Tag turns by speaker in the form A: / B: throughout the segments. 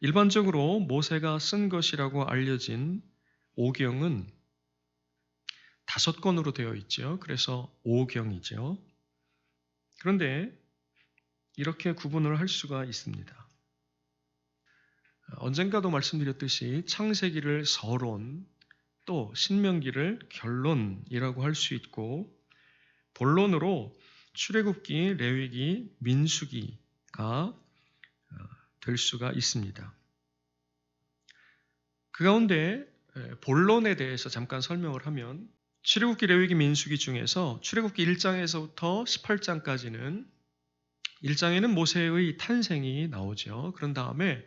A: 일반적으로 모세가 쓴 것이라고 알려진 오경은 5권으로 되어 있죠. 그래서 오경이죠. 그런데 이렇게 구분을 할 수가 있습니다. 언젠가도 말씀드렸듯이 창세기를 서론, 또 신명기를 결론이라고 할 수 있고, 본론으로 출애굽기, 레위기, 민수기가 될 수가 있습니다. 그 가운데 본론에 대해서 잠깐 설명을 하면, 출애굽기, 레위기, 민수기 중에서 출애굽기 1장에서부터 18장까지는 1장에는 모세의 탄생이 나오죠. 그런 다음에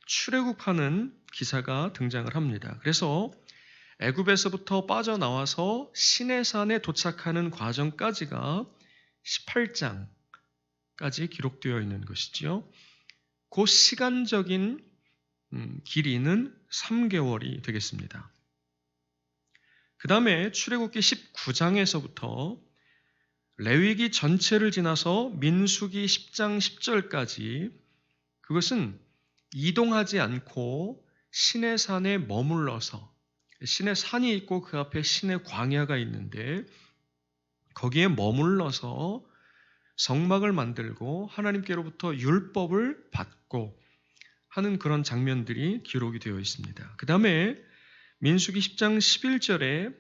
A: 출애굽하는 기사가 등장을 합니다. 그래서 애굽에서부터 빠져나와서 시내산에 도착하는 과정까지가 18장까지 기록되어 있는 것이지요. 그 시간적인 길이는 3개월이 되겠습니다. 그 다음에 출애굽기 19장에서부터 레위기 전체를 지나서 민수기 10장 10절까지 그것은 이동하지 않고 시내산에 머물러서, 시내 산이 있고 그 앞에 시내 광야가 있는데 거기에 머물러서 성막을 만들고 하나님께로부터 율법을 받고 하는 그런 장면들이 기록이 되어 있습니다. 그 다음에 민수기 10장 11절에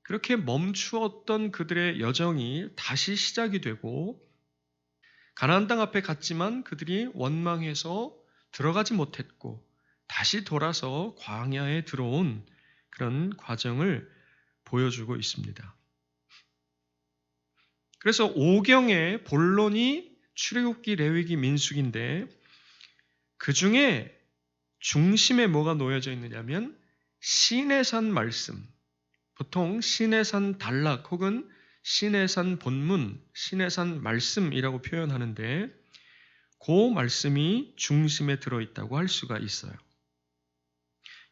A: 그렇게 멈추었던 그들의 여정이 다시 시작이 되고 가나안 땅 앞에 갔지만 그들이 원망해서 들어가지 못했고 다시 돌아서 광야에 들어온 그런 과정을 보여주고 있습니다. 그래서 오경의 본론이 출애굽기, 레위기, 민수기인데 그 중에 중심에 뭐가 놓여져 있느냐면 시내산 말씀, 보통 시내산 단락 혹은 시내산 본문, 시내산 말씀이라고 표현하는데 그 말씀이 중심에 들어있다고 할 수가 있어요.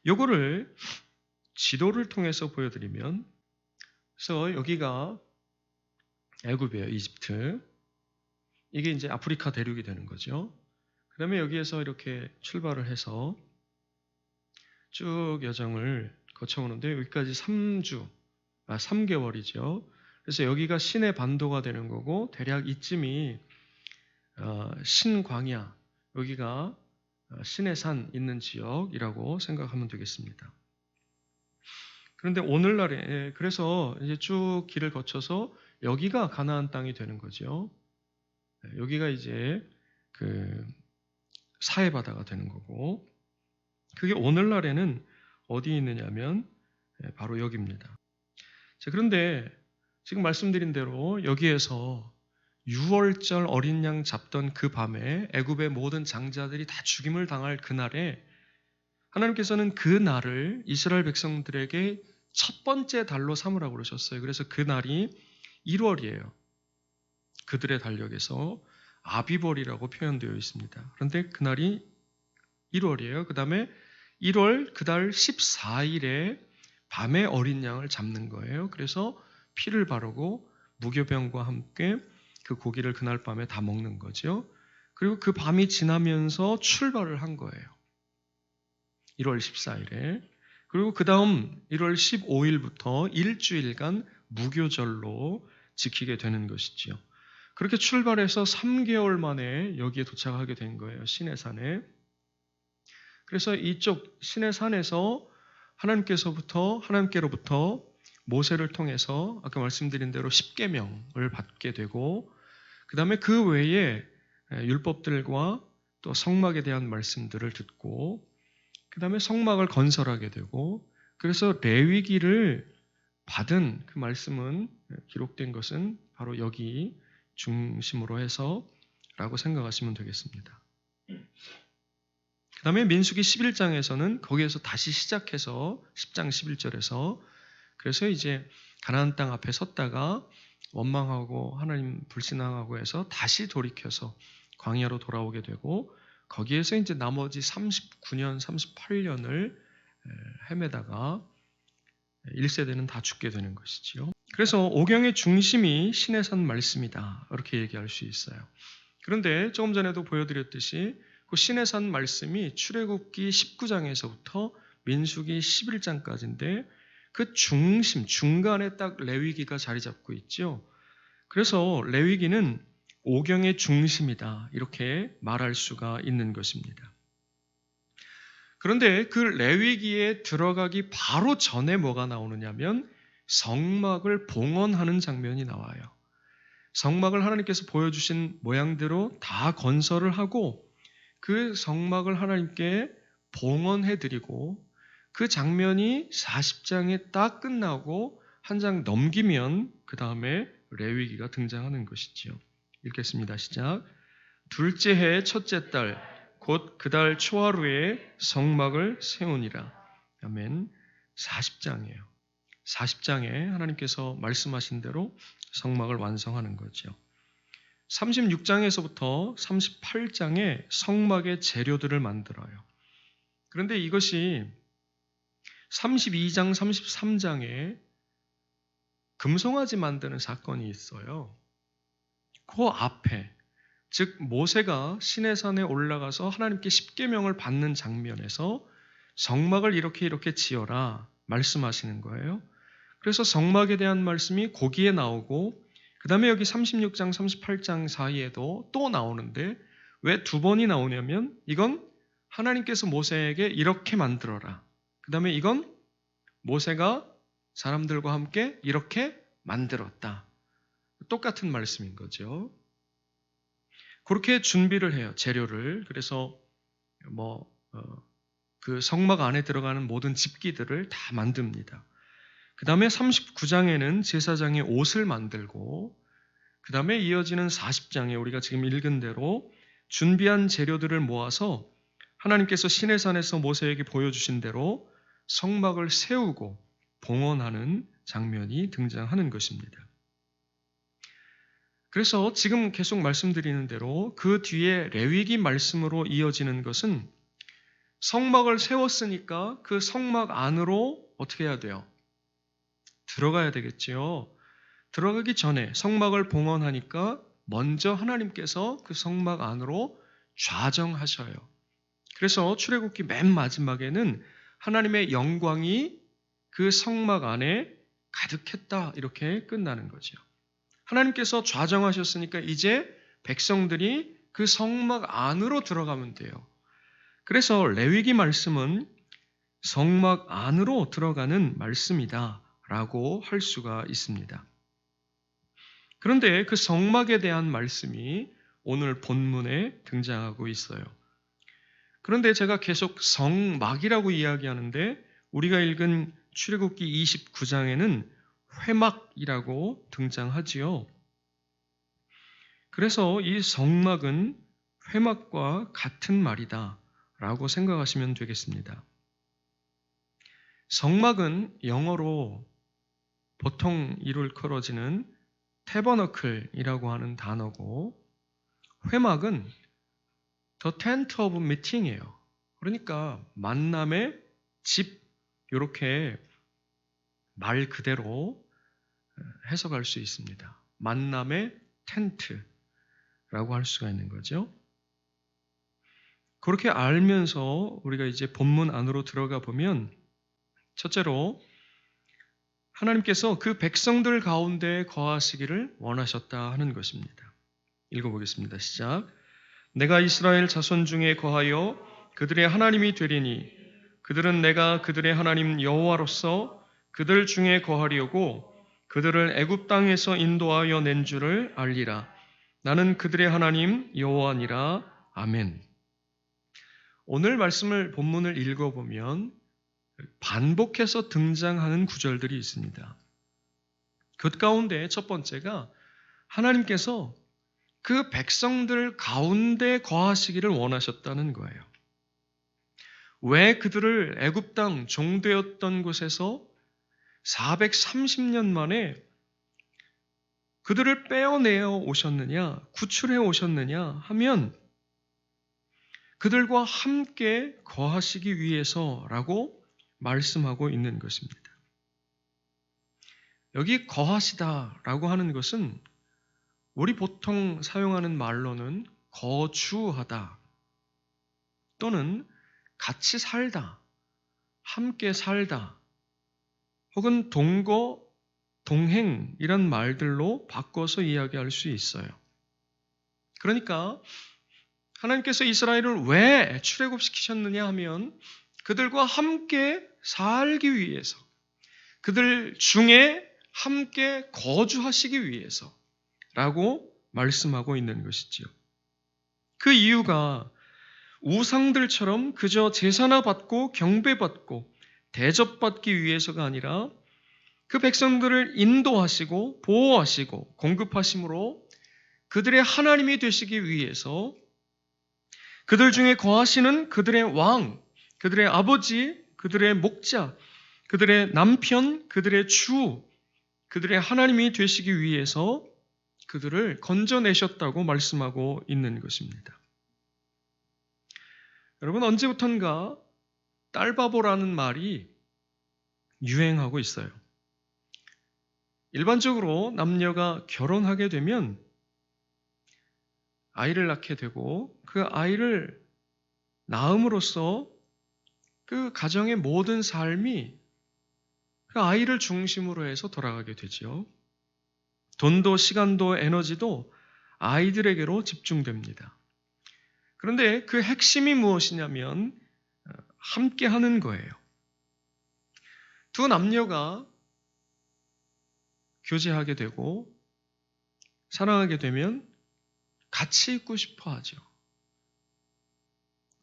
A: 요거를 지도를 통해서 보여드리면, 그래서 여기가 애굽이에요, 이집트. 이게 이제 아프리카 대륙이 되는 거죠. 그 다음에 여기에서 이렇게 출발을 해서 쭉 여정을 거쳐오는데 여기까지 3개월이죠. 그래서 여기가 신의 반도가 되는 거고 대략 이쯤이 신광야, 여기가 신의 산 있는 지역이라고 생각하면 되겠습니다. 그런데 오늘날에 그래서 이제 쭉 길을 거쳐서 여기가 가나안 땅이 되는 거죠. 여기가 이제 그 사해 바다가 되는 거고 그게 오늘날에는 어디 있느냐면 바로 여기입니다. 자, 그런데 지금 말씀드린 대로 여기에서 6월절 어린 양 잡던 그 밤에 애굽의 모든 장자들이 다 죽임을 당할 그날에 하나님께서는 그 날을 이스라엘 백성들에게 첫 번째 달로 삼으라고 그러셨어요. 그래서 그 날이 1월이에요. 그들의 달력에서 아비벌이라고 표현되어 있습니다. 그런데 그날이 1월이에요. 그 다음에 1월 그달 14일에 밤에 어린 양을 잡는 거예요. 그래서 피를 바르고 무교병과 함께 그 고기를 그날 밤에 다 먹는 거죠. 그리고 그 밤이 지나면서 출발을 한 거예요. 1월 14일에. 그리고 그 다음 1월 15일부터 일주일간 무교절로 지키게 되는 것이지요. 그렇게 출발해서 3개월 만에 여기에 도착하게 된 거예요. 시내산에. 그래서 이쪽 시내산에서 하나님께로부터 모세를 통해서 아까 말씀드린 대로 10계명을 받게 되고 그 다음에 그 외에 율법들과 또 성막에 대한 말씀들을 듣고 그 다음에 성막을 건설하게 되고 그래서 레위기를 받은 그 말씀은 기록된 것은 바로 여기 중심으로 해서 라고 생각하시면 되겠습니다. 그 다음에 민수기 11장에서는 거기에서 다시 시작해서 10장 11절에서 그래서 이제 가나안 땅 앞에 섰다가 원망하고 하나님 불신앙하고 해서 다시 돌이켜서 광야로 돌아오게 되고 거기에서 이제 나머지 39년, 38년을 헤매다가 1세대는 다 죽게 되는 것이지요. 그래서 오경의 중심이 시내산 말씀이다. 이렇게 얘기할 수 있어요. 그런데 조금 전에도 보여드렸듯이 그 신의 산 말씀이 출애굽기 19장에서부터 민수기 11장까지인데 그 중심, 중간에 딱 레위기가 자리 잡고 있죠. 그래서 레위기는 오경의 중심이다 이렇게 말할 수가 있는 것입니다. 그런데 그 레위기에 들어가기 바로 전에 뭐가 나오느냐면 성막을 봉헌하는 장면이 나와요. 성막을 하나님께서 보여주신 모양대로 다 건설을 하고 그 성막을 하나님께 봉헌해드리고 그 장면이 40장에 딱 끝나고 한 장 넘기면 그 다음에 레위기가 등장하는 것이지요. 읽겠습니다. 시작. 둘째 해 첫째 달 곧 그 달 초하루에 성막을 세우니라. 아멘. 40장이에요. 40장에 하나님께서 말씀하신 대로 성막을 완성하는 거죠. 36장에서부터 38장에 성막의 재료들을 만들어요. 그런데 이것이 32장, 33장에 금송아지 만드는 사건이 있어요. 그 앞에, 즉 모세가 시내산에 올라가서 하나님께 십계명을 받는 장면에서 성막을 이렇게 지어라 말씀하시는 거예요. 그래서 성막에 대한 말씀이 거기에 나오고 그 다음에 여기 36장, 38장 사이에도 또 나오는데 왜 두 번이 나오냐면 이건 하나님께서 모세에게 이렇게 만들어라. 그 다음에 이건 모세가 사람들과 함께 이렇게 만들었다. 똑같은 말씀인 거죠. 그렇게 준비를 해요. 재료를. 그래서 그 성막 안에 들어가는 모든 집기들을 다 만듭니다. 그 다음에 39장에는 제사장의 옷을 만들고 그 다음에 이어지는 40장에 우리가 지금 읽은 대로 준비한 재료들을 모아서 하나님께서 시내산에서 모세에게 보여주신 대로 성막을 세우고 봉헌하는 장면이 등장하는 것입니다. 그래서 지금 계속 말씀드리는 대로 그 뒤에 레위기 말씀으로 이어지는 것은 성막을 세웠으니까 그 성막 안으로 어떻게 해야 돼요? 들어가야 되겠지요. 들어가기 전에 성막을 봉헌하니까 먼저 하나님께서 그 성막 안으로 좌정하셔요. 그래서 출애굽기 맨 마지막에는 하나님의 영광이 그 성막 안에 가득했다 이렇게 끝나는 거죠. 하나님께서 좌정하셨으니까 이제 백성들이 그 성막 안으로 들어가면 돼요. 그래서 레위기 말씀은 성막 안으로 들어가는 말씀이다 라고 할 수가 있습니다. 그런데 그 성막에 대한 말씀이 오늘 본문에 등장하고 있어요. 그런데 제가 계속 성막이라고 이야기하는데 우리가 읽은 출애굽기 29장에는 회막이라고 등장하지요. 그래서 이 성막은 회막과 같은 말이다 라고 생각하시면 되겠습니다. 성막은 영어로 보통 일컬어지는 태버너클이라고 하는 단어고 회막은 The Tent of Meeting이에요. 그러니까 만남의 집 이렇게 말 그대로 해석할 수 있습니다. 만남의 텐트라고 할 수가 있는 거죠. 그렇게 알면서 우리가 이제 본문 안으로 들어가 보면 첫째로 하나님께서 그 백성들 가운데 거하시기를 원하셨다 하는 것입니다. 읽어보겠습니다. 시작. 내가 이스라엘 자손 중에 거하여 그들의 하나님이 되리니 그들은 내가 그들의 하나님 여호와로서 그들 중에 거하려고 그들을 애굽 땅에서 인도하여 낸 줄을 알리라. 나는 그들의 하나님 여호와니라. 아멘. 오늘 말씀을 본문을 읽어보면 반복해서 등장하는 구절들이 있습니다. 그 가운데 첫 번째가 하나님께서 그 백성들 가운데 거하시기를 원하셨다는 거예요. 왜 그들을 애굽 땅 종되었던 곳에서 430년 만에 그들을 빼어내어 오셨느냐, 구출해 오셨느냐 하면 그들과 함께 거하시기 위해서라고 말씀하고 있는 것입니다. 여기 거하시다라고 하는 것은 우리 보통 사용하는 말로는 거주하다 또는 같이 살다, 함께 살다, 혹은 동거, 동행 이런 말들로 바꿔서 이야기할 수 있어요. 그러니까 하나님께서 이스라엘을 왜 출애굽시키셨느냐 하면 그들과 함께 살기 위해서, 그들 중에 함께 거주하시기 위해서라고 말씀하고 있는 것이지요. 그 이유가 우상들처럼 그저 제사나 받고 경배받고 대접받기 위해서가 아니라 그 백성들을 인도하시고 보호하시고 공급하심으로 그들의 하나님이 되시기 위해서 그들 중에 거하시는 그들의 왕, 그들의 아버지, 그들의 목자, 그들의 남편, 그들의 주, 그들의 하나님이 되시기 위해서 그들을 건져내셨다고 말씀하고 있는 것입니다. 여러분, 언제부턴가 딸바보라는 말이 유행하고 있어요. 일반적으로 남녀가 결혼하게 되면 아이를 낳게 되고 그 아이를 낳음으로써 그 가정의 모든 삶이 그 아이를 중심으로 해서 돌아가게 되죠. 돈도 시간도 에너지도 아이들에게로 집중됩니다. 그런데 그 핵심이 무엇이냐면 함께 하는 거예요. 두 남녀가 교제하게 되고 사랑하게 되면 같이 있고 싶어 하죠.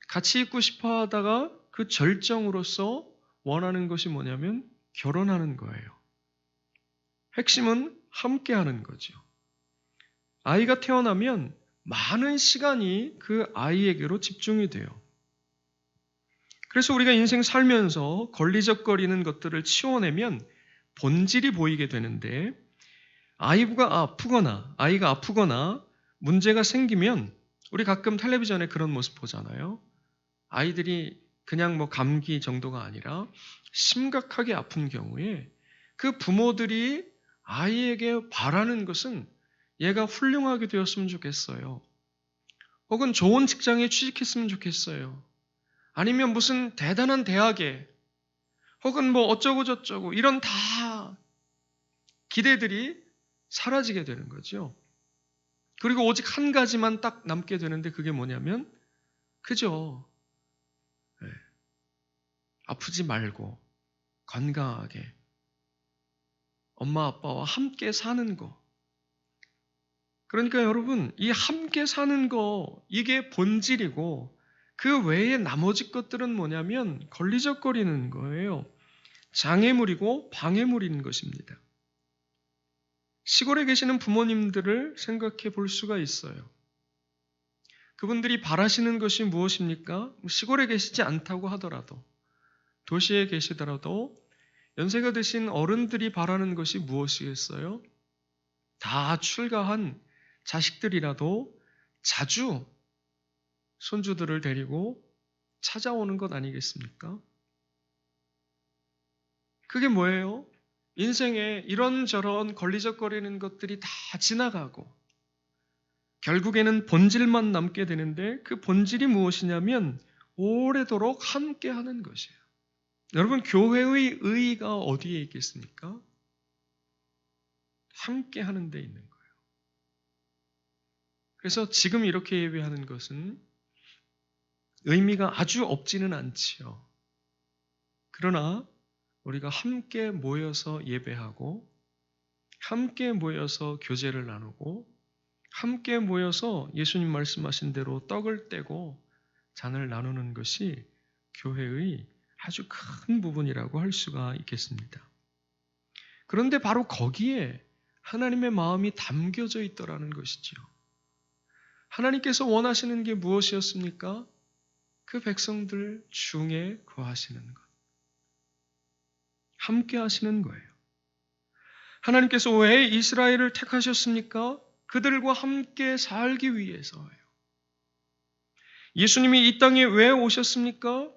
A: 같이 있고 싶어 하다가 그 절정으로서 원하는 것이 뭐냐면 결혼하는 거예요. 핵심은 함께 하는 거죠. 아이가 태어나면 많은 시간이 그 아이에게로 집중이 돼요. 그래서 우리가 인생 살면서 걸리적거리는 것들을 치워내면 본질이 보이게 되는데 아이가 아프거나 문제가 생기면 우리 가끔 텔레비전에 그런 모습 보잖아요. 아이들이 그냥 감기 정도가 아니라 심각하게 아픈 경우에 그 부모들이 아이에게 바라는 것은 얘가 훌륭하게 되었으면 좋겠어요. 혹은 좋은 직장에 취직했으면 좋겠어요. 아니면 무슨 대단한 대학에 혹은 어쩌고 저쩌고 이런 다 기대들이 사라지게 되는 거죠. 그리고 오직 한 가지만 딱 남게 되는데 그게 뭐냐면 그죠. 네. 아프지 말고 건강하게 엄마 아빠와 함께 사는 거. 그러니까 여러분, 이 함께 사는 거 이게 본질이고 그 외에 나머지 것들은 뭐냐면 걸리적거리는 거예요. 장애물이고 방해물인 것입니다. 시골에 계시는 부모님들을 생각해 볼 수가 있어요. 그분들이 바라시는 것이 무엇입니까? 시골에 계시지 않다고 하더라도 도시에 계시더라도 연세가 드신 어른들이 바라는 것이 무엇이겠어요? 다 출가한 자식들이라도 자주 손주들을 데리고 찾아오는 것 아니겠습니까? 그게 뭐예요? 인생에 이런저런 걸리적거리는 것들이 다 지나가고 결국에는 본질만 남게 되는데 그 본질이 무엇이냐면 오래도록 함께하는 것이에요. 여러분, 교회의 의의가 어디에 있겠습니까? 함께하는 데 있는 거예요. 그래서 지금 이렇게 예배하는 것은 의미가 아주 없지는 않지요. 그러나 우리가 함께 모여서 예배하고 함께 모여서 교제를 나누고 함께 모여서 예수님 말씀하신 대로 떡을 떼고 잔을 나누는 것이 교회의 아주 큰 부분이라고 할 수가 있겠습니다. 그런데 바로 거기에 하나님의 마음이 담겨져 있더라는 것이지요. 하나님께서 원하시는 게 무엇이었습니까? 그 백성들 중에 거하시는 것. 함께 하시는 거예요. 하나님께서 왜 이스라엘을 택하셨습니까? 그들과 함께 살기 위해서예요. 예수님이 이 땅에 왜 오셨습니까?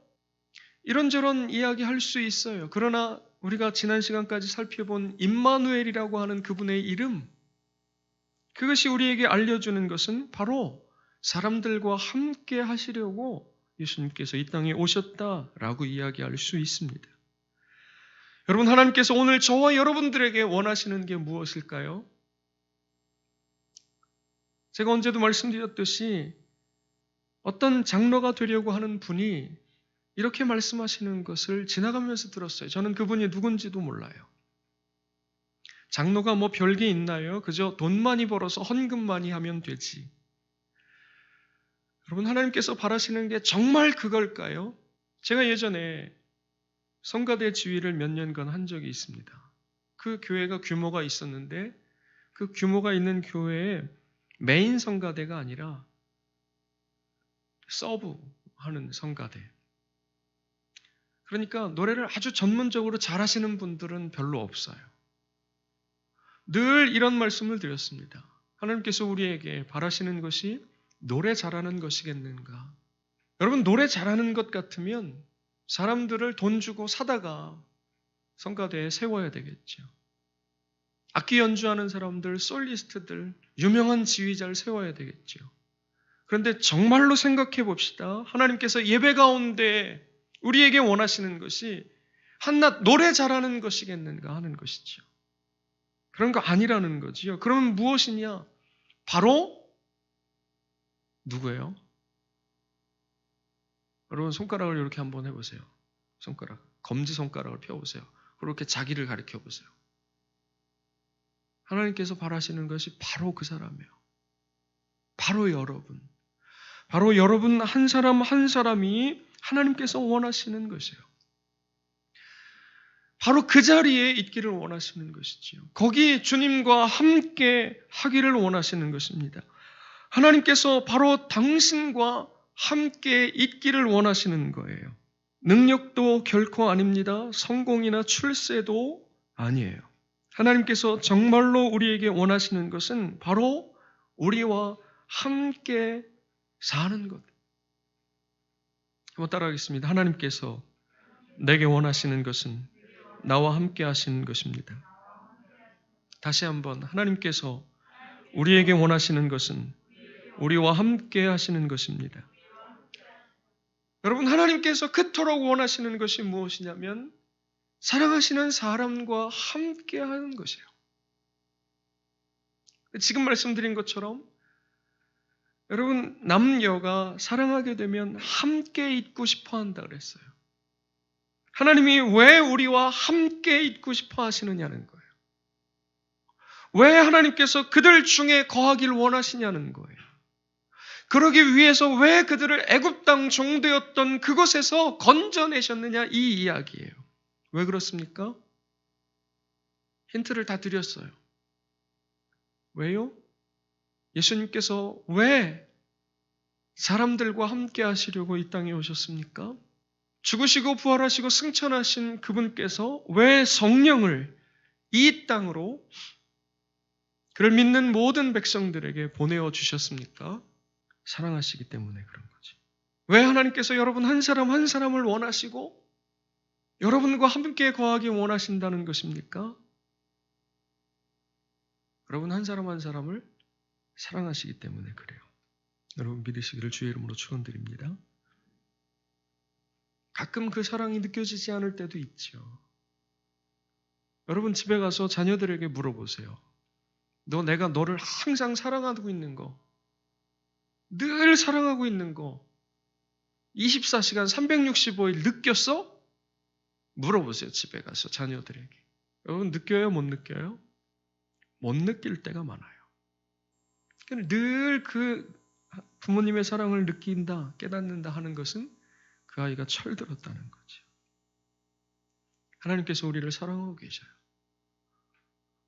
A: 이런저런 이야기 할 수 있어요. 그러나 우리가 지난 시간까지 살펴본 임마누엘이라고 하는 그분의 이름, 그것이 우리에게 알려주는 것은 바로 사람들과 함께 하시려고 예수님께서 이 땅에 오셨다라고 이야기할 수 있습니다. 여러분, 하나님께서 오늘 저와 여러분들에게 원하시는 게 무엇일까요? 제가 언제도 말씀드렸듯이 어떤 장로가 되려고 하는 분이 이렇게 말씀하시는 것을 지나가면서 들었어요. 저는 그분이 누군지도 몰라요. 장로가 뭐 별게 있나요? 그저 돈 많이 벌어서 헌금 많이 하면 되지. 여러분, 하나님께서 바라시는 게 정말 그걸까요? 제가 예전에 성가대 지휘를 몇 년간 한 적이 있습니다. 그 교회가 규모가 있었는데 그 규모가 있는 교회에 메인 성가대가 아니라 서브하는 성가대. 그러니까 노래를 아주 전문적으로 잘하시는 분들은 별로 없어요. 늘 이런 말씀을 드렸습니다. 하나님께서 우리에게 바라시는 것이 노래 잘하는 것이겠는가? 여러분, 노래 잘하는 것 같으면 사람들을 돈 주고 사다가 성가대에 세워야 되겠죠. 악기 연주하는 사람들, 솔리스트들, 유명한 지휘자를 세워야 되겠죠. 그런데 정말로 생각해 봅시다. 하나님께서 예배 가운데 우리에게 원하시는 것이 한낱 노래 잘하는 것이겠는가 하는 것이죠. 그런 거 아니라는 거지요. 그러면 무엇이냐? 바로 누구예요? 여러분, 손가락을 이렇게 한번 해보세요. 손가락, 검지손가락을 펴보세요. 그렇게 자기를 가리켜 보세요. 하나님께서 바라시는 것이 바로 그 사람이에요. 바로 여러분. 바로 여러분 한 사람 한 사람이 하나님께서 원하시는 것이에요. 바로 그 자리에 있기를 원하시는 것이지요. 거기 주님과 함께 하기를 원하시는 것입니다. 하나님께서 바로 당신과 함께 있기를 원하시는 거예요. 능력도 결코 아닙니다. 성공이나 출세도 아니에요. 하나님께서 정말로 우리에게 원하시는 것은 바로 우리와 함께 사는 것. 한번 따라하겠습니다. 하나님께서 내게 원하시는 것은 나와 함께 하시는 것입니다. 다시 한번, 하나님께서 우리에게 원하시는 것은 우리와 함께 하시는 것입니다. 여러분, 하나님께서 그토록 원하시는 것이 무엇이냐면 사랑하시는 사람과 함께 하는 것이에요. 지금 말씀드린 것처럼 여러분, 남녀가 사랑하게 되면 함께 있고 싶어 한다 그랬어요. 하나님이 왜 우리와 함께 있고 싶어 하시느냐는 거예요. 왜 하나님께서 그들 중에 거하길 원하시냐는 거예요. 그러기 위해서 왜 그들을 애굽 땅 종되었던 그곳에서 건져내셨느냐, 이 이야기예요. 왜 그렇습니까? 힌트를 다 드렸어요. 왜요? 예수님께서 왜 사람들과 함께 하시려고 이 땅에 오셨습니까? 죽으시고 부활하시고 승천하신 그분께서 왜 성령을 이 땅으로 그를 믿는 모든 백성들에게 보내어 주셨습니까? 사랑하시기 때문에 그런 거지. 왜 하나님께서 여러분 한 사람 한 사람을 원하시고 여러분과 함께 거하기 원하신다는 것입니까? 여러분 한 사람 한 사람을 사랑하시기 때문에 그래요. 여러분 믿으시기를 주의 이름으로 축원드립니다. 가끔 그 사랑이 느껴지지 않을 때도 있죠. 여러분 집에 가서 자녀들에게 물어보세요. 내가 너를 항상 사랑하고 있는 거, 늘 사랑하고 있는 거 24시간 365일 느꼈어? 물어보세요. 집에 가서 자녀들에게. 여러분 느껴요? 못 느껴요? 못 느낄 때가 많아요. 늘 그 부모님의 사랑을 느낀다, 깨닫는다 하는 것은 그 아이가 철들었다는 거죠. 하나님께서 우리를 사랑하고 계셔요.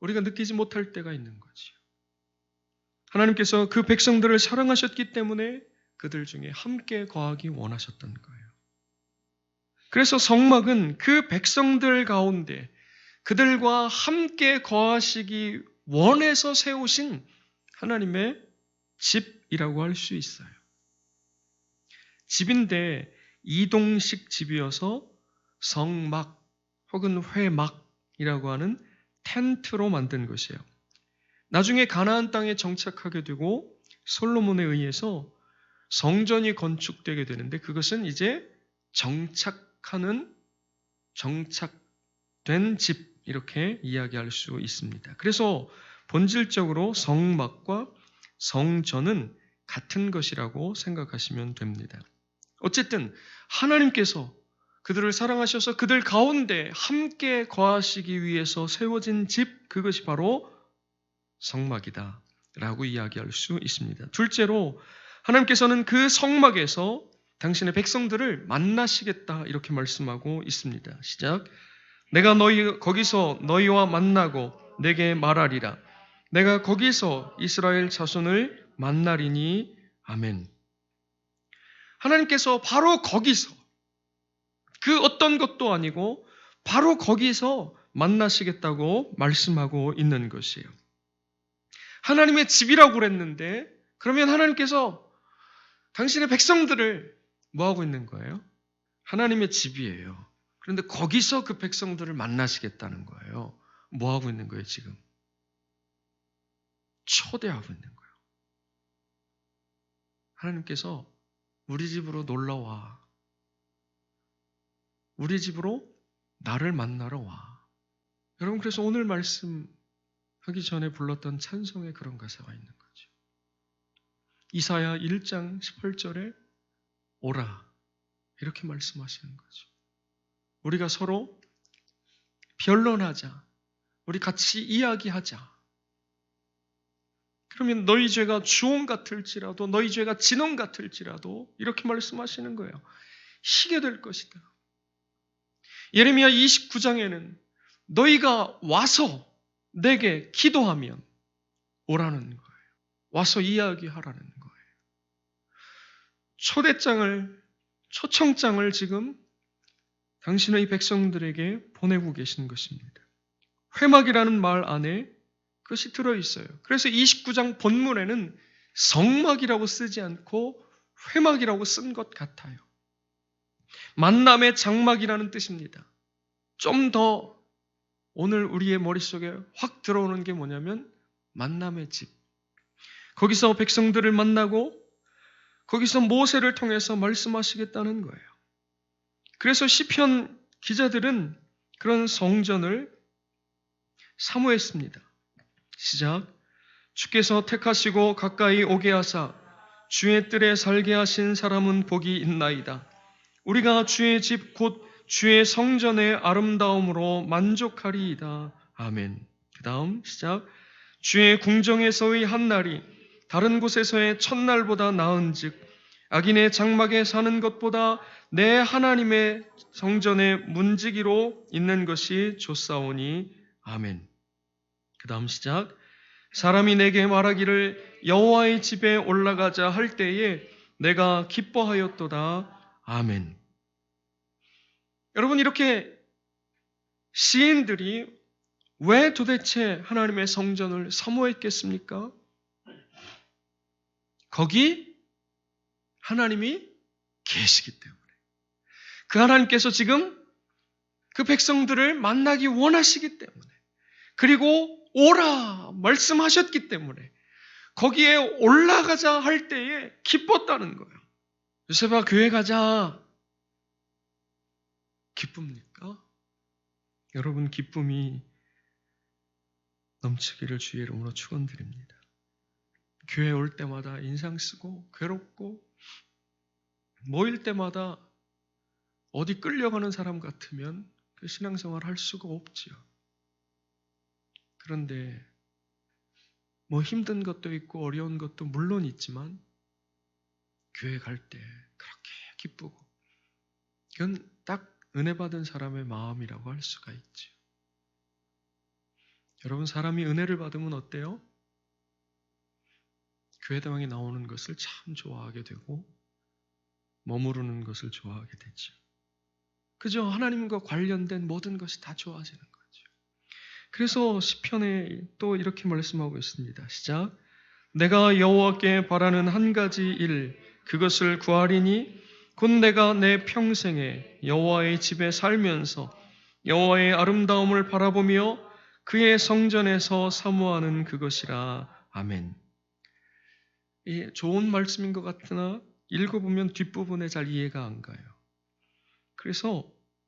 A: 우리가 느끼지 못할 때가 있는 거죠. 하나님께서 그 백성들을 사랑하셨기 때문에 그들 중에 함께 거하기 원하셨던 거예요. 그래서 성막은 그 백성들 가운데 그들과 함께 거하시기 원해서 세우신 하나님의 집이라고 할 수 있어요. 집인데 이동식 집이어서 성막 혹은 회막이라고 하는 텐트로 만든 것이에요. 나중에 가나안 땅에 정착하게 되고 솔로몬에 의해서 성전이 건축되게 되는데 그것은 이제 정착된 집 이렇게 이야기할 수 있습니다. 그래서 본질적으로 성막과 성전은 같은 것이라고 생각하시면 됩니다. 어쨌든 하나님께서 그들을 사랑하셔서 그들 가운데 함께 거하시기 위해서 세워진 집, 그것이 바로 성막이다 라고 이야기할 수 있습니다. 둘째로 하나님께서는 그 성막에서 당신의 백성들을 만나시겠다 이렇게 말씀하고 있습니다. 시작. 내가 거기서 너희와 만나고 내게 말하리라. 내가 거기서 이스라엘 자손을 만나리니 아멘. 하나님께서 바로 거기서 그 어떤 것도 아니고 바로 거기서 만나시겠다고 말씀하고 있는 것이에요. 하나님의 집이라고 그랬는데 그러면 하나님께서 당신의 백성들을 뭐하고 있는 거예요? 하나님의 집이에요. 그런데 거기서 그 백성들을 만나시겠다는 거예요. 뭐하고 있는 거예요, 지금? 초대하고 있는 거예요. 하나님께서 우리 집으로 놀러와. 우리 집으로 나를 만나러 와. 여러분, 그래서 오늘 말씀하기 전에 불렀던 찬송에 그런 가사가 있는 거죠. 이사야 1장 18절에 오라. 이렇게 말씀하시는 거죠. 우리가 서로 변론하자. 우리 같이 이야기하자. 그러면 너희 죄가 주홍 같을지라도 너희 죄가 진홍 같을지라도 이렇게 말씀하시는 거예요. 희게 될 것이다. 예레미야 29장에는 너희가 와서 내게 기도하면 오라는 거예요. 와서 이야기하라는 거예요. 초청장을 지금 당신의 백성들에게 보내고 계신 것입니다. 회막이라는 말 안에 그것이 들어있어요. 그래서 29장 본문에는 성막이라고 쓰지 않고 회막이라고 쓴 것 같아요. 만남의 장막이라는 뜻입니다. 좀 더 오늘 우리의 머릿속에 확 들어오는 게 뭐냐면 만남의 집. 거기서 백성들을 만나고 거기서 모세를 통해서 말씀하시겠다는 거예요. 그래서 시편 기자들은 그런 성전을 사모했습니다. 시작. 주께서 택하시고 가까이 오게 하사 주의 뜰에 살게 하신 사람은 복이 있나이다. 우리가 주의 집 곧 주의 성전의 아름다움으로 만족하리이다. 아멘. 그 다음 시작. 주의 궁정에서의 한 날이 다른 곳에서의 첫날보다 나은즉 악인의 장막에 사는 것보다 내 하나님의 성전의 문지기로 있는 것이 좋사오니 아멘. 그 다음 시작. 사람이 내게 말하기를 여호와의 집에 올라가자 할 때에 내가 기뻐하였도다. 아멘. 여러분, 이렇게 시인들이 왜 도대체 하나님의 성전을 사모했겠습니까? 거기 하나님이 계시기 때문에. 그 하나님께서 지금 그 백성들을 만나기 원하시기 때문에, 그리고 오라 말씀하셨기 때문에 거기에 올라가자 할 때에 기뻤다는 거예요. 요셉아, 교회 가자. 기쁩니까? 여러분, 기쁨이 넘치기를 주의 이름으로 축원드립니다. 교회 올 때마다 인상 쓰고 괴롭고 모일 때마다 어디 끌려가는 사람 같으면 그 신앙생활 할 수가 없지요. 그런데 뭐 힘든 것도 있고 어려운 것도 물론 있지만 교회 갈 때 그렇게 기쁘고, 그건 딱 은혜 받은 사람의 마음이라고 할 수가 있죠. 여러분, 사람이 은혜를 받으면 어때요? 교회당에 나오는 것을 참 좋아하게 되고 머무르는 것을 좋아하게 되죠. 그죠? 하나님과 관련된 모든 것이 다 좋아지는 거죠. 그래서 시편에 또 이렇게 말씀하고 있습니다. 시작. 내가 여호와께 바라는 한 가지 일, 그것을 구하리니 곧 내가 내 평생에 여호와의 집에 살면서 여호와의 아름다움을 바라보며 그의 성전에서 사모하는 그것이라. 아멘. 좋은 말씀인 것 같으나 읽어보면 뒷부분에 잘 이해가 안 가요. 그래서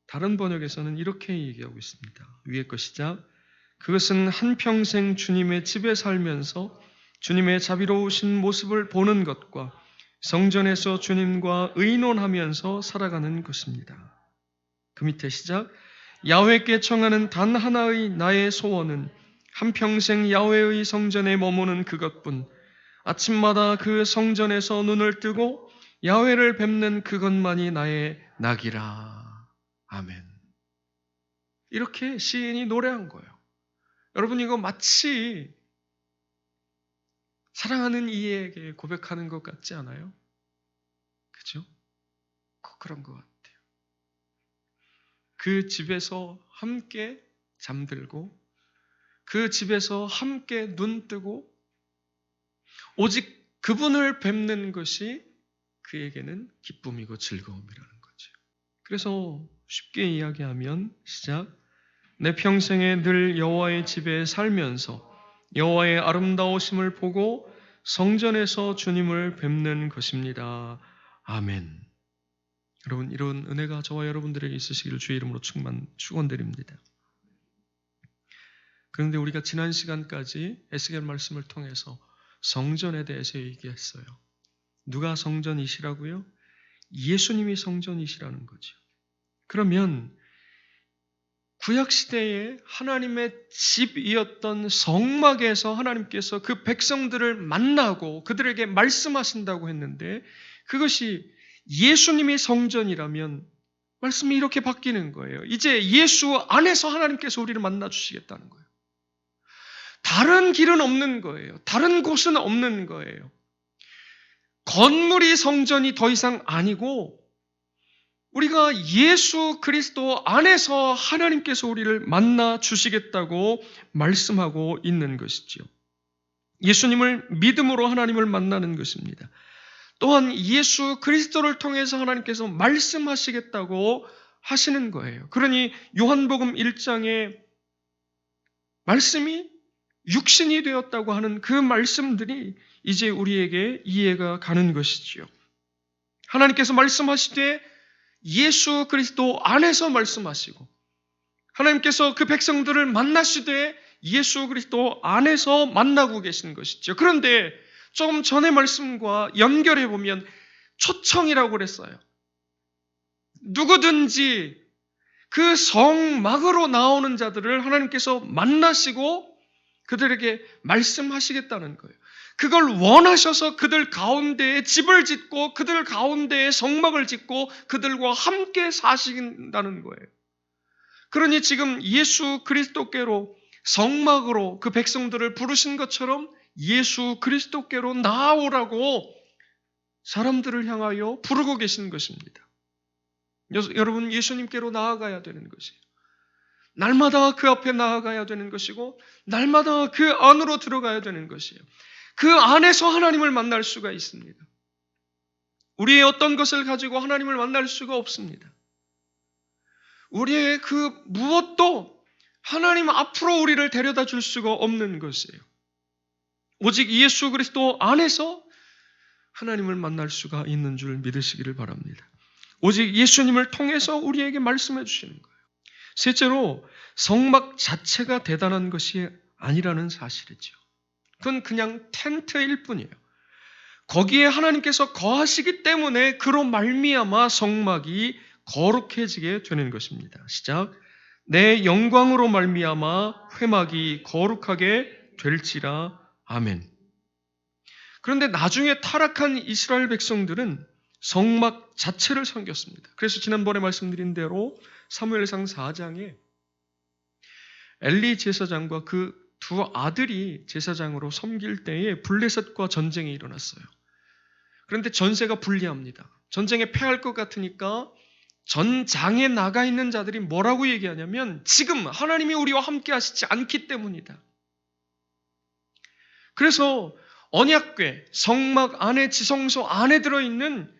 A: 다른 번역에서는 이렇게 얘기하고 있습니다. 위에 거 시작. 그것은 한평생 주님의 집에 살면서 주님의 자비로우신 모습을 보는 것과 성전에서 주님과 의논하면서 살아가는 것입니다. 그 밑에 시작. 야훼께 청하는 단 하나의 나의 소원은 한평생 야훼의 성전에 머무는 그것뿐, 아침마다 그 성전에서 눈을 뜨고 야훼를 뵙는 그것만이 나의 낙이라. 아멘. 이렇게 시인이 노래한 거예요. 여러분, 이거 마치 사랑하는 이에게 고백하는 것 같지 않아요? 그죠? 꼭 그런 것 같아요. 그 집에서 함께 잠들고 그 집에서 함께 눈 뜨고 오직 그분을 뵙는 것이 그에게는 기쁨이고 즐거움이라는 거죠. 그래서 쉽게 이야기하면 시작. 내 평생에 늘 여호와의 집에 살면서 여호와의 아름다우심을 보고 성전에서 주님을 뵙는 것입니다. 아멘. 여러분, 이런 은혜가 저와 여러분들에게 있으시기를 주의 이름으로 축원드립니다. 그런데 우리가 지난 시간까지 에스겔 말씀을 통해서 성전에 대해서 얘기했어요. 누가 성전이시라고요? 예수님이 성전이시라는 거죠. 그러면 구약시대에 하나님의 집이었던 성막에서 하나님께서 그 백성들을 만나고 그들에게 말씀하신다고 했는데 그것이 예수님이 성전이라면 말씀이 이렇게 바뀌는 거예요. 이제 예수 안에서 하나님께서 우리를 만나주시겠다는 거예요. 다른 길은 없는 거예요. 다른 곳은 없는 거예요. 건물이 성전이 더 이상 아니고 우리가 예수 그리스도 안에서 하나님께서 우리를 만나 주시겠다고 말씀하고 있는 것이죠. 예수님을 믿음으로 하나님을 만나는 것입니다. 또한 예수 그리스도를 통해서 하나님께서 말씀하시겠다고 하시는 거예요. 그러니 요한복음 1장에 말씀이 육신이 되었다고 하는 그 말씀들이 이제 우리에게 이해가 가는 것이지요. 하나님께서 말씀하시되 예수 그리스도 안에서 말씀하시고 하나님께서 그 백성들을 만나시되 예수 그리스도 안에서 만나고 계신 것이죠. 그런데 조금 전의 말씀과 연결해 보면 초청이라고 그랬어요. 누구든지 그 성막으로 나오는 자들을 하나님께서 만나시고 그들에게 말씀하시겠다는 거예요. 그걸 원하셔서 그들 가운데에 집을 짓고 그들 가운데에 성막을 짓고 그들과 함께 사신다는 거예요. 그러니 지금 예수 그리스도께로 성막으로 그 백성들을 부르신 것처럼 예수 그리스도께로 나아오라고 사람들을 향하여 부르고 계신 것입니다. 여러분, 예수님께로 나아가야 되는 것이에요. 날마다 그 앞에 나아가야 되는 것이고 날마다 그 안으로 들어가야 되는 것이에요. 그 안에서 하나님을 만날 수가 있습니다. 우리의 어떤 것을 가지고 하나님을 만날 수가 없습니다. 우리의 그 무엇도 하나님 앞으로 우리를 데려다 줄 수가 없는 것이에요. 오직 예수 그리스도 안에서 하나님을 만날 수가 있는 줄 믿으시기를 바랍니다. 오직 예수님을 통해서 우리에게 말씀해 주시는 거예요. 셋째로 성막 자체가 대단한 것이 아니라는 사실이죠. 그건 그냥 텐트일 뿐이에요. 거기에 하나님께서 거하시기 때문에 그로 말미암아 성막이 거룩해지게 되는 것입니다. 시작. 내 영광으로 말미암아 회막이 거룩하게 될지라. 아멘. 그런데 나중에 타락한 이스라엘 백성들은 성막 자체를 섬겼습니다. 그래서 지난번에 말씀드린 대로 사무엘상 4장에 엘리 제사장과 그 두 아들이 제사장으로 섬길 때에 블레셋과 전쟁이 일어났어요. 그런데 전세가 불리합니다. 전쟁에 패할 것 같으니까 전장에 나가 있는 자들이 뭐라고 얘기하냐면 지금 하나님이 우리와 함께 하시지 않기 때문이다. 그래서 언약궤, 성막 안에 지성소 안에 들어있는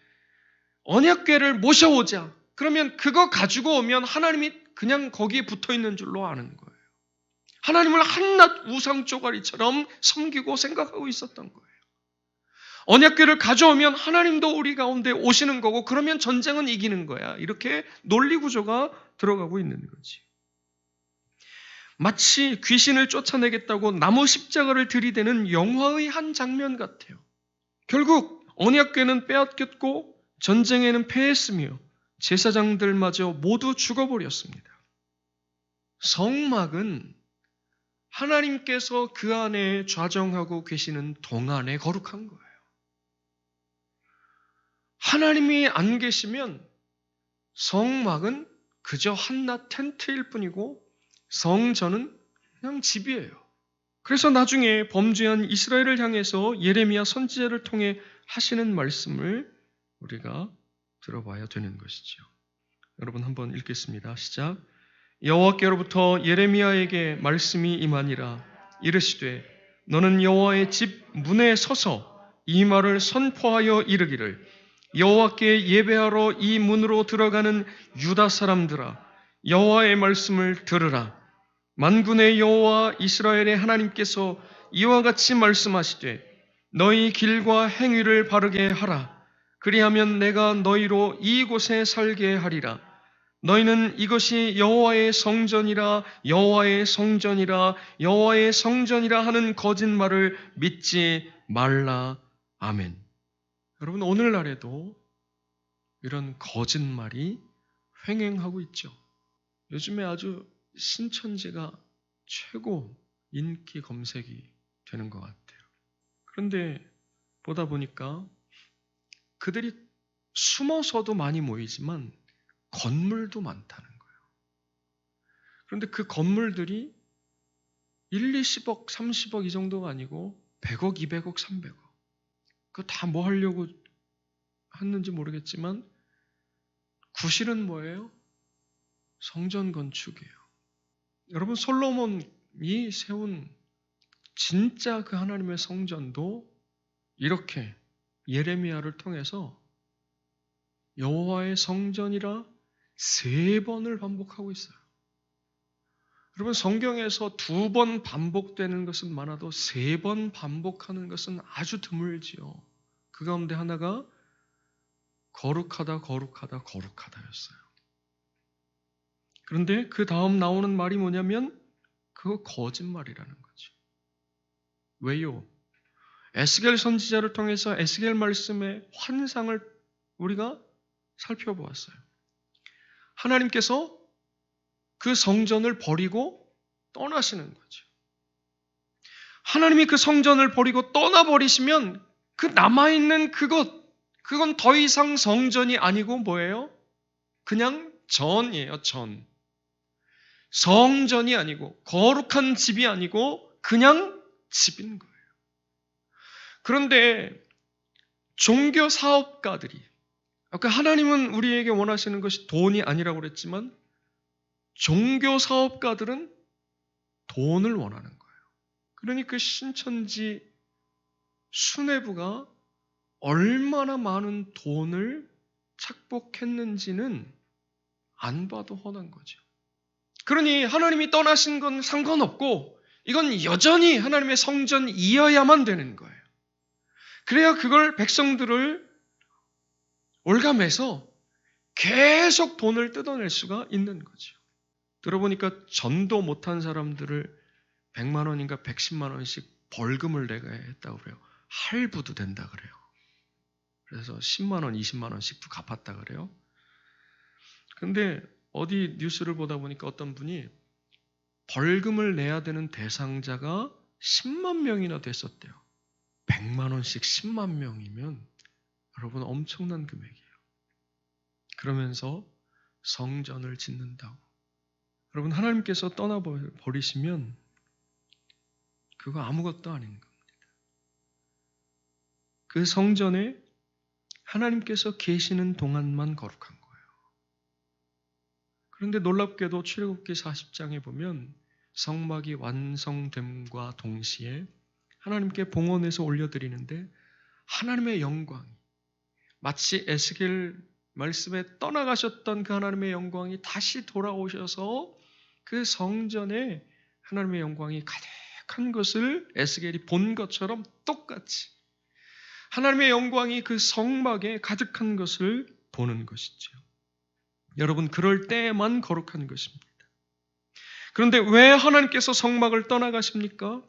A: 언약궤를 모셔오자. 그러면 그거 가지고 오면 하나님이 그냥 거기에 붙어있는 줄로 아는 거예요. 하나님을 한낱 우상 쪼가리처럼 섬기고 생각하고 있었던 거예요. 언약궤를 가져오면 하나님도 우리 가운데 오시는 거고 그러면 전쟁은 이기는 거야. 이렇게 논리 구조가 들어가고 있는 거지. 마치 귀신을 쫓아내겠다고 나무 십자가를 들이대는 영화의 한 장면 같아요. 결국 언약궤는 빼앗겼고 전쟁에는 패했으며 제사장들마저 모두 죽어버렸습니다. 성막은 하나님께서 그 안에 좌정하고 계시는 동안에 거룩한 거예요. 하나님이 안 계시면 성막은 그저 한낱 텐트일 뿐이고 성전은 그냥 집이에요. 그래서 나중에 범죄한 이스라엘을 향해서 예레미야 선지자를 통해 하시는 말씀을 우리가 들어봐야 되는 것이죠. 여러분 한번 읽겠습니다. 시작. 여호와께로부터 예레미야에게 말씀이 임하니라. 이르시되 너는 여호와의 집 문에 서서 이 말을 선포하여 이르기를 여호와께 예배하러 이 문으로 들어가는 유다 사람들아 여호와의 말씀을 들으라. 만군의 여호와 이스라엘의 하나님께서 이와 같이 말씀하시되 너희 길과 행위를 바르게 하라. 그리하면 내가 너희로 이곳에 살게 하리라. 너희는 이것이 여호와의 성전이라 여호와의 성전이라 여호와의 성전이라 하는 거짓말을 믿지 말라. 아멘. 여러분 오늘날에도 이런 거짓말이 횡행하고 있죠. 요즘에 아주 신천지가 최고 인기 검색이 되는 것 같아요. 그런데 보다 보니까 그들이 숨어서도 많이 모이지만 건물도 많다는 거예요. 그런데 그 건물들이 1, 20억, 30억 이 정도가 아니고 100억, 200억, 300억. 그거 다 뭐 하려고 했는지 모르겠지만 구실은 뭐예요? 성전 건축이에요. 여러분 솔로몬이 세운 진짜 그 하나님의 성전도 이렇게 예레미야를 통해서 여호와의 성전이라 3번을 반복하고 있어요. 여러분 성경에서 2번 반복되는 것은 많아도 3번 반복하는 것은 아주 드물지요. 그 가운데 하나가 거룩하다, 거룩하다, 거룩하다였어요. 그런데 그 다음 나오는 말이 뭐냐면 그거 거짓말이라는 거죠. 왜요? 에스겔 선지자를 통해서 에스겔 말씀의 환상을 우리가 살펴보았어요. 하나님께서 그 성전을 버리고 떠나시는 거죠. 하나님이 그 성전을 버리고 떠나버리시면 그 남아있는 그건 더 이상 성전이 아니고 뭐예요? 그냥 전이에요, 전. 성전이 아니고 거룩한 집이 아니고 그냥 집인 거예요. 그런데 종교 사업가들이 아까 하나님은 우리에게 원하시는 것이 돈이 아니라고 그랬지만 종교 사업가들은 돈을 원하는 거예요. 그러니 그 신천지 수뇌부가 얼마나 많은 돈을 착복했는지는 안 봐도 뻔한 거죠. 그러니 하나님이 떠나신 건 상관없고 이건 여전히 하나님의 성전이어야만 되는 거예요. 그래야 그걸 백성들을 올감해서 계속 돈을 뜯어낼 수가 있는 거죠. 들어보니까 전도 못한 사람들을 100만 원인가 110만 원씩 벌금을 내가 했다고 그래요. 할부도 된다 그래요. 그래서 10만 원, 20만 원씩도 갚았다 그래요. 근데 어디 뉴스를 보다 보니까 어떤 분이 벌금을 내야 되는 대상자가 10만 명이나 됐었대요. 100만 원씩 10만 명이면 여러분 엄청난 금액이에요. 그러면서 성전을 짓는다고. 여러분 하나님께서 떠나버리시면 그거 아무것도 아닌 겁니다. 그 성전에 하나님께서 계시는 동안만 거룩한 거예요. 그런데 놀랍게도 출애굽기 40장에 보면 성막이 완성됨과 동시에 하나님께 봉헌해서 올려드리는데 하나님의 영광이 마치 에스겔 말씀에 떠나가셨던 그 하나님의 영광이 다시 돌아오셔서 그 성전에 하나님의 영광이 가득한 것을 에스겔이 본 것처럼 똑같이 하나님의 영광이 그 성막에 가득한 것을 보는 것이죠. 여러분, 그럴 때에만 거룩한 것입니다. 그런데 왜 하나님께서 성막을 떠나가십니까?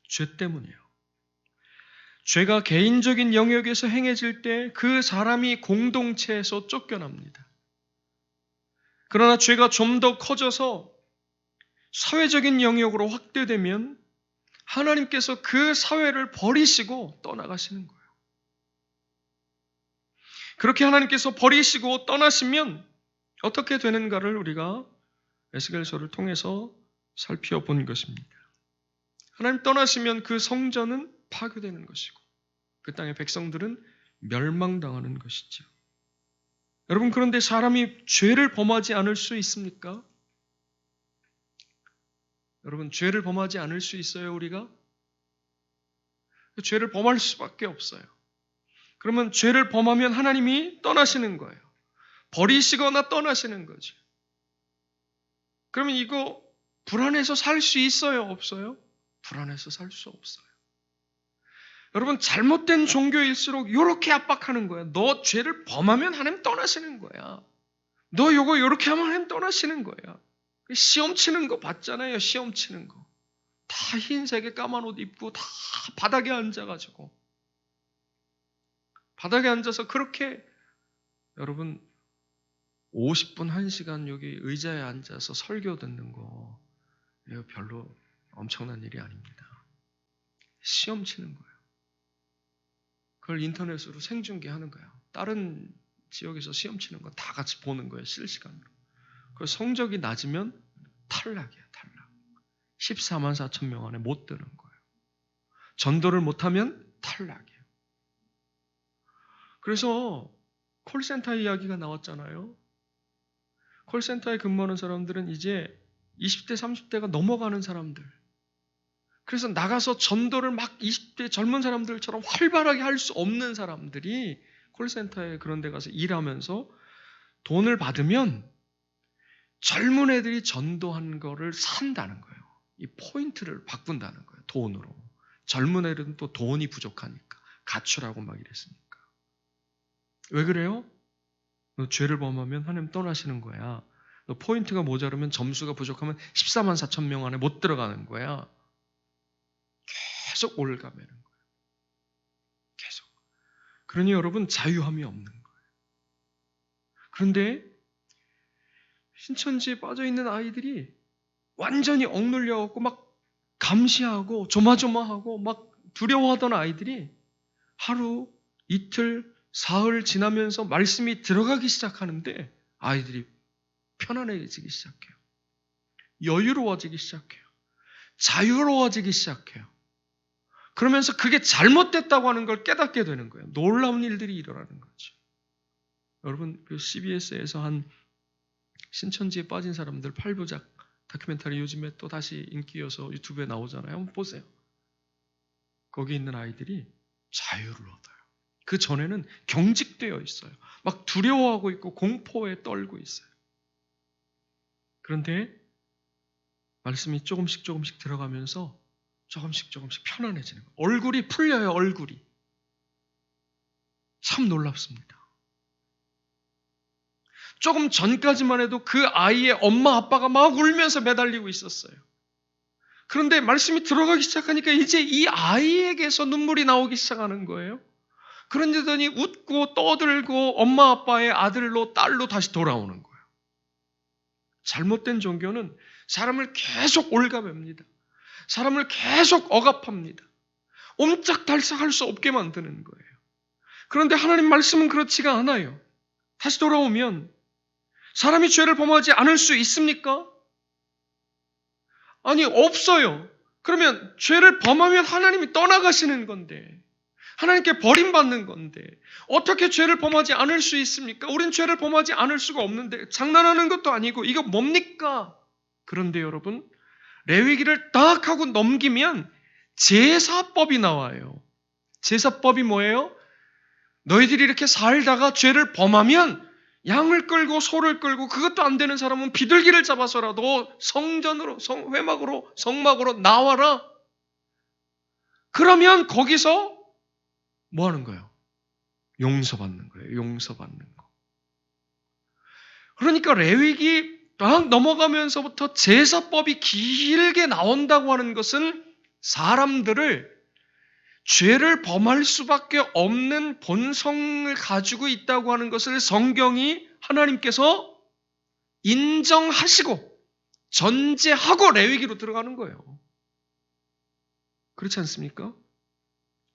A: 죄 때문이에요. 죄가 개인적인 영역에서 행해질 때 그 사람이 공동체에서 쫓겨납니다. 그러나 죄가 좀 더 커져서 사회적인 영역으로 확대되면 하나님께서 그 사회를 버리시고 떠나가시는 거예요. 그렇게 하나님께서 버리시고 떠나시면 어떻게 되는가를 우리가 에스겔서를 통해서 살펴본 것입니다. 하나님 떠나시면 그 성전은 파괴되는 것이고 그 땅의 백성들은 멸망당하는 것이죠. 여러분, 그런데 사람이 죄를 범하지 않을 수 있습니까? 여러분, 죄를 범하지 않을 수 있어요, 우리가? 죄를 범할 수밖에 없어요. 그러면 죄를 범하면 하나님이 떠나시는 거예요. 버리시거나 떠나시는 거죠. 그러면 이거 불안해서 살 수 있어요, 없어요? 불안해서 살 수 없어요. 여러분, 잘못된 종교일수록 이렇게 압박하는 거야. 너 죄를 범하면 하나님 떠나시는 거야. 너 요거 이렇게 하면 하나님 떠나시는 거야. 시험 치는 거 봤잖아요. 시험 치는 거. 다 흰색에 까만 옷 입고 다 바닥에 앉아가지고. 바닥에 앉아서 그렇게 여러분 50분, 1시간 여기 의자에 앉아서 설교 듣는 거 이거 별로 엄청난 일이 아닙니다. 시험 치는 거예요. 그걸 인터넷으로 생중계하는 거예요. 다른 지역에서 시험 치는 거 다 같이 보는 거예요. 실시간으로. 그 성적이 낮으면 탈락이에요. 탈락. 14만 4천 명 안에 못 드는 거예요. 전도를 못하면 탈락이에요. 그래서 콜센터 이야기가 나왔잖아요. 콜센터에 근무하는 사람들은 이제 20대, 30대가 넘어가는 사람들. 그래서 나가서 전도를 막 20대 젊은 사람들처럼 활발하게 할 수 없는 사람들이 콜센터에 그런 데 가서 일하면서 돈을 받으면 젊은 애들이 전도한 거를 산다는 거예요. 이 포인트를 바꾼다는 거예요. 돈으로. 젊은 애들은 또 돈이 부족하니까 가출하고 막 이랬으니까. 왜 그래요? 너 죄를 범하면 하나님 떠나시는 거야. 너 포인트가 모자르면 점수가 부족하면 14만 4천 명 안에 못 들어가는 거야. 계속 올가매는 거예요. 계속. 그러니 여러분 자유함이 없는 거예요. 그런데 신천지에 빠져있는 아이들이 완전히 억눌려갖고 막 감시하고 조마조마하고 막 두려워하던 아이들이 하루, 이틀, 사흘 지나면서 말씀이 들어가기 시작하는데 아이들이 편안해지기 시작해요. 여유로워지기 시작해요. 자유로워지기 시작해요. 그러면서 그게 잘못됐다고 하는 걸 깨닫게 되는 거예요. 놀라운 일들이 일어나는 거죠. 여러분, 그 CBS에서 한 신천지에 빠진 사람들 8부작 다큐멘터리 요즘에 또 다시 인기여서 유튜브에 나오잖아요. 한번 보세요. 거기 있는 아이들이 자유를 얻어요. 그 전에는 경직되어 있어요. 막 두려워하고 있고 공포에 떨고 있어요. 그런데 말씀이 조금씩 들어가면서 조금씩 편안해지는 거예요. 얼굴이 풀려요. 얼굴이. 참 놀랍습니다. 조금 전까지만 해도 그 아이의 엄마 아빠가 막 울면서 매달리고 있었어요. 그런데 말씀이 들어가기 시작하니까 이제 이 아이에게서 눈물이 나오기 시작하는 거예요. 그런데더니 웃고 떠들고 엄마 아빠의 아들로 딸로 다시 돌아오는 거예요. 잘못된 종교는 사람을 계속 올가맵니다. 사람을 계속 억압합니다. 옴짝달싹할 수 없게 만드는 거예요. 그런데 하나님 말씀은 그렇지가 않아요. 다시 돌아오면 사람이 죄를 범하지 않을 수 있습니까? 아니, 없어요. 그러면 죄를 범하면 하나님이 떠나가시는 건데, 하나님께 버림받는 건데 어떻게 죄를 범하지 않을 수 있습니까? 우린 죄를 범하지 않을 수가 없는데 장난하는 것도 아니고 이거 뭡니까? 그런데 여러분, 레위기를 딱 하고 넘기면 제사법이 나와요. 제사법이 뭐예요? 너희들이 이렇게 살다가 죄를 범하면 양을 끌고 소를 끌고 그것도 안 되는 사람은 비둘기를 잡아서라도 성전으로, 성막으로 나와라. 그러면 거기서 뭐 하는 거예요? 용서받는 거예요. 용서받는 거. 그러니까 레위기 딱 넘어가면서부터 제사법이 길게 나온다고 하는 것은 사람들을 죄를 범할 수밖에 없는 본성을 가지고 있다고 하는 것을 성경이 하나님께서 인정하시고 전제하고 레위기로 들어가는 거예요. 그렇지 않습니까?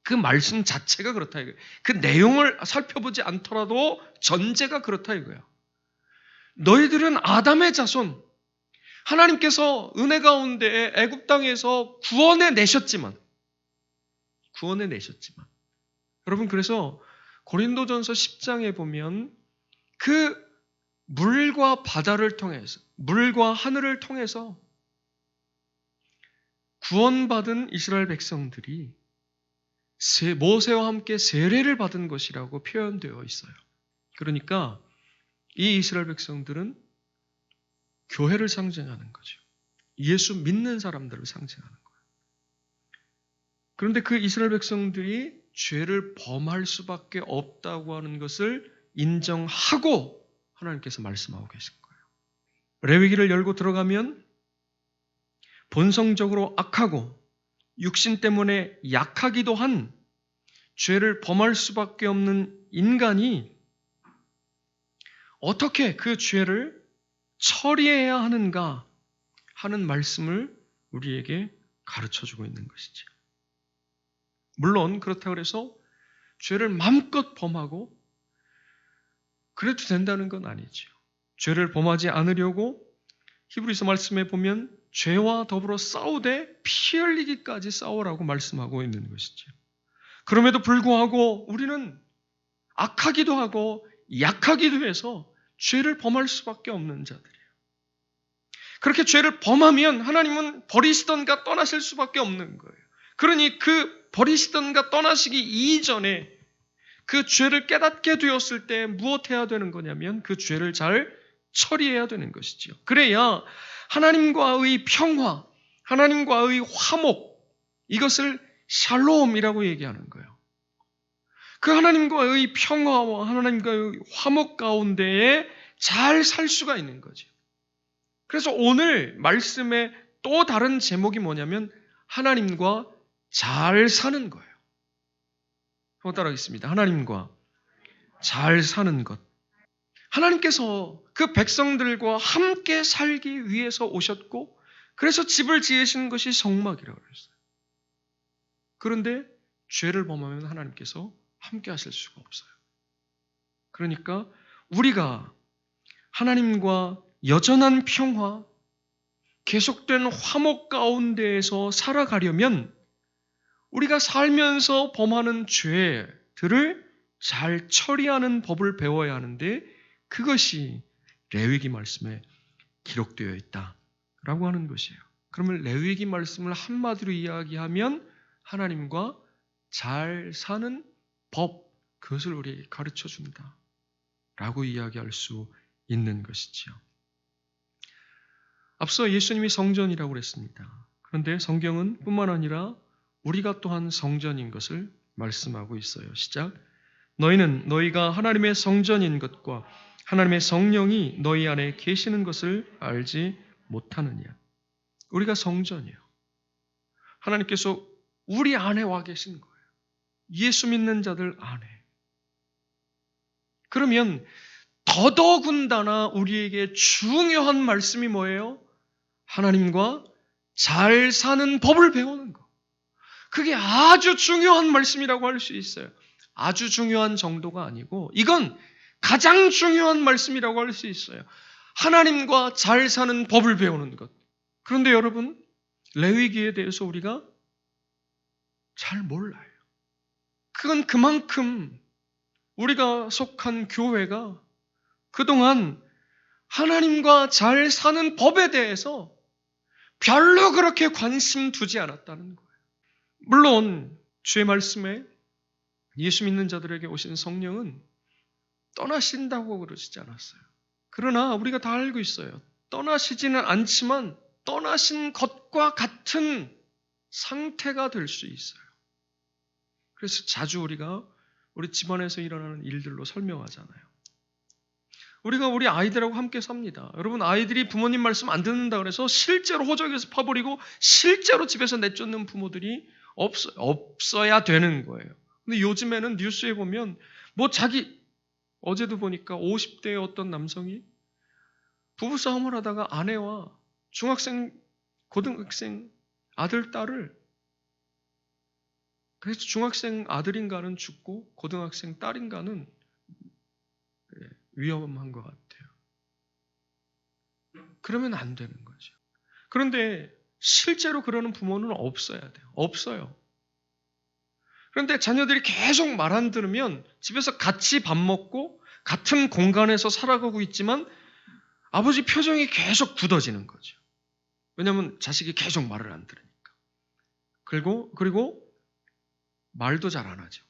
A: 그 말씀 자체가 그렇다 이거예요. 그 내용을 살펴보지 않더라도 전제가 그렇다 이거예요. 너희들은 아담의 자손, 하나님께서 은혜 가운데 애굽 땅에서 구원해 내셨지만 여러분 그래서 고린도전서 10장에 보면 그 물과 바다를 통해서 물과 하늘을 통해서 구원받은 이스라엘 백성들이 모세와 함께 세례를 받은 것이라고 표현되어 있어요. 그러니까 이 이스라엘 백성들은 교회를 상징하는 거죠. 예수 믿는 사람들을 상징하는 거예요. 그런데 그 이스라엘 백성들이 죄를 범할 수밖에 없다고 하는 것을 인정하고 하나님께서 말씀하고 계신 거예요. 레위기를 열고 들어가면 본성적으로 악하고 육신 때문에 약하기도 한 죄를 범할 수밖에 없는 인간이 어떻게 그 죄를 처리해야 하는가 하는 말씀을 우리에게 가르쳐주고 있는 것이죠. 물론 그렇다고 해서 죄를 마음껏 범하고 그래도 된다는 건 아니죠. 죄를 범하지 않으려고 히브리서 말씀에 보면 죄와 더불어 싸우되 피 흘리기까지 싸우라고 말씀하고 있는 것이죠. 그럼에도 불구하고 우리는 악하기도 하고 약하기도 해서 죄를 범할 수밖에 없는 자들이에요. 그렇게 죄를 범하면 하나님은 버리시던가 떠나실 수밖에 없는 거예요. 그러니 그 버리시던가 떠나시기 이전에 그 죄를 깨닫게 되었을 때 무엇해야 되는 거냐면 그 죄를 잘 처리해야 되는 것이지요. 그래야 하나님과의 평화, 하나님과의 화목, 이것을 샬롬이라고 얘기하는 거예요. 그 하나님과의 평화와 하나님과의 화목 가운데에 잘 살 수가 있는 거죠. 그래서 오늘 말씀의 또 다른 제목이 뭐냐면 하나님과 잘 사는 거예요. 한번 따라하겠습니다. 하나님과 잘 사는 것. 하나님께서 그 백성들과 함께 살기 위해서 오셨고 그래서 집을 지으신 것이 성막이라고 그랬어요. 그런데 죄를 범하면 하나님께서 함께 하실 수가 없어요. 그러니까 우리가 하나님과 여전한 평화, 계속된 화목 가운데에서 살아가려면 우리가 살면서 범하는 죄들을 잘 처리하는 법을 배워야 하는데 그것이 레위기 말씀에 기록되어 있다라고 하는 것이에요. 그러면 레위기 말씀을 한마디로 이야기하면 하나님과 잘 사는 법, 그것을 우리에게 가르쳐 준다라고 이야기할 수 있는 것이지요. 앞서 예수님이 성전이라고 그랬습니다. 그런데 성경은 뿐만 아니라 우리가 또한 성전인 것을 말씀하고 있어요. 시작. 너희는 너희가 하나님의 성전인 것과 하나님의 성령이 너희 안에 계시는 것을 알지 못하느냐. 우리가 성전이에요. 하나님께서 우리 안에 와 계신 거예요. 예수 믿는 자들 안에. 그러면 더더군다나 우리에게 중요한 말씀이 뭐예요? 하나님과 잘 사는 법을 배우는 거. 그게 아주 중요한 말씀이라고 할 수 있어요. 아주 중요한 정도가 아니고 이건 가장 중요한 말씀이라고 할 수 있어요. 하나님과 잘 사는 법을 배우는 것. 그런데 여러분, 레위기에 대해서 우리가 잘 몰라요. 그건 그만큼 우리가 속한 교회가 그동안 하나님과 잘 사는 법에 대해서 별로 그렇게 관심 두지 않았다는 거예요. 물론 주의 말씀에 예수 믿는 자들에게 오신 성령은 떠나신다고 그러시지 않았어요. 그러나 우리가 다 알고 있어요. 떠나시지는 않지만 떠나신 것과 같은 상태가 될 수 있어요. 그래서 자주 우리가 우리 집안에서 일어나는 일들로 설명하잖아요. 우리가 우리 아이들하고 함께 삽니다. 여러분, 아이들이 부모님 말씀 안 듣는다 그래서 실제로 호적에서 파버리고 실제로 집에서 내쫓는 부모들이 없어야 되는 거예요. 근데 요즘에는 뉴스에 보면 어제도 보니까 50대의 어떤 남성이 부부싸움을 하다가 아내와 중학생, 고등학생 아들, 딸을, 그래서 중학생 아들인가는 죽고 고등학생 딸인가는 위험한 것 같아요. 그러면 안 되는 거죠. 그런데 실제로 그러는 부모는 없어야 돼요. 없어요. 그런데 자녀들이 계속 말 안 들으면 집에서 같이 밥 먹고 같은 공간에서 살아가고 있지만 아버지 표정이 계속 굳어지는 거죠. 왜냐하면 자식이 계속 말을 안 들으니까. 그리고 말도 잘 안 하죠.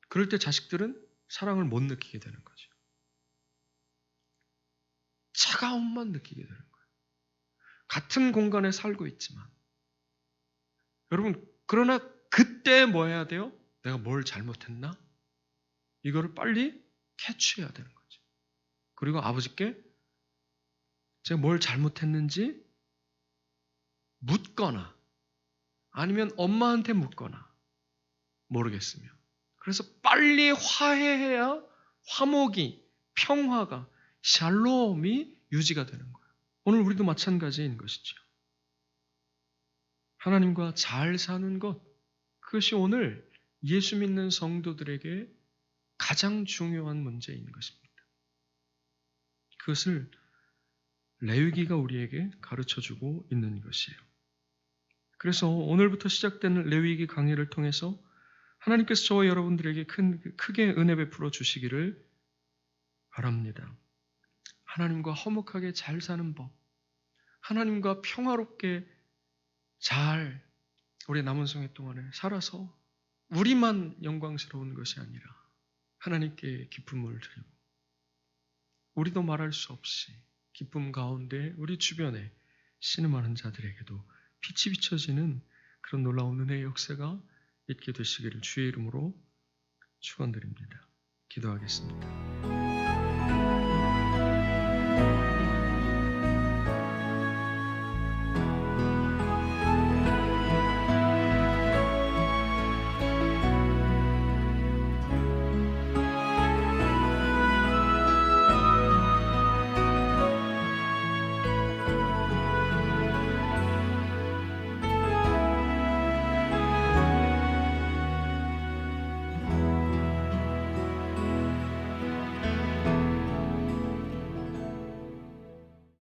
A: 그럴 때 자식들은 사랑을 못 느끼게 되는 거죠. 차가움만 느끼게 되는 거예요. 같은 공간에 살고 있지만. 여러분, 그러나 그때 뭐 해야 돼요? 내가 뭘 잘못했나? 이거를 빨리 캐치해야 되는 거죠. 그리고 아버지께 제가 뭘 잘못했는지 묻거나 아니면 엄마한테 묻거나 모르겠으면. 그래서 빨리 화해해야 화목이, 평화가, 샬롬이 유지가 되는 거예요. 오늘 우리도 마찬가지인 것이죠. 하나님과 잘 사는 것, 그것이 오늘 예수 믿는 성도들에게 가장 중요한 문제인 것입니다. 그것을 레위기가 우리에게 가르쳐주고 있는 것이에요. 그래서 오늘부터 시작되는 레위기 강의를 통해서 하나님께서 저와 여러분들에게 크게 은혜 베풀어 주시기를 바랍니다. 하나님과 화목하게 잘 사는 법, 하나님과 평화롭게 잘 우리 남은 생애 동안에 살아서 우리만 영광스러운 것이 아니라 하나님께 기쁨을 드리고 우리도 말할 수 없이 기쁨 가운데 우리 주변에 신음하는 자들에게도 빛이 비춰지는 그런 놀라운 은혜의 역사가 있게 되시기를 주의 이름으로 축원드립니다. 기도하겠습니다.